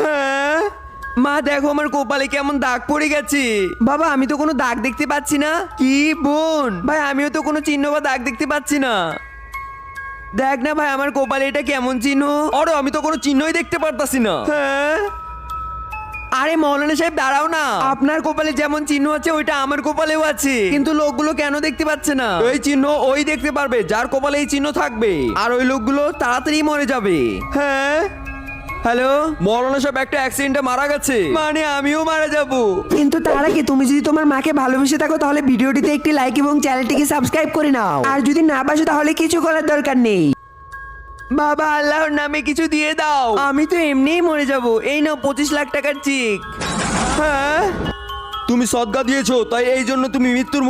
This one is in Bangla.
হ্যাঁ মা দেখো আমার কপালে কেমন দাগ পড়ে গেছে। বাবা আমি তো কোনো দাগ দেখতে পাচ্ছি না। কি বোন ভাই আমিও তো কোনো চিহ্ন বা দাগ দেখতে পাচ্ছি না। দেখ না ভাই আমার কপালে এটা কেমন চিহ্ন। আরে আমি তো কোনো চিহ্নই দেখতে পারতাছি না। হ্যাঁ আরে মৌলানা সাহেব দাঁড়াও না, আপনার কপালে যেমন চিহ্ন আছে ওইটা আমার কপালেও আছে, কিন্তু লোকগুলো কেন দেখতে পাচ্ছে না? ওই চিহ্ন ওই দেখতে পারবে যার কপালে এই চিহ্ন থাকবে, আর ওই লোকগুলো তাড়াতাড়ি মরে যাবে। হ্যাঁ হ্যালো মৌলানা সাহেব একটা অ্যাক্সিডেন্টে মারা গেছে, মানে আমিও মারা যাব। কিন্তু তার আগে তুমি যদি তোমার মাকে ভালোবেসে থাকো তাহলে ভিডিওটিতে একটি লাইক এবং চ্যানেলটিকে সাবস্ক্রাইব করে নাও, আর যদি না বাসো তাহলে কিছু করার দরকার নেই। বাবা আল্লাহর নামে কিছু দিয়ে দাও, আমি তো এমনিই মরে যাব। এই নাও 25 লাখ টাকার চেক। হ্যাঁ তুমি সদকা দিয়েছো তাই এই জন্য তুমি মৃত্যুর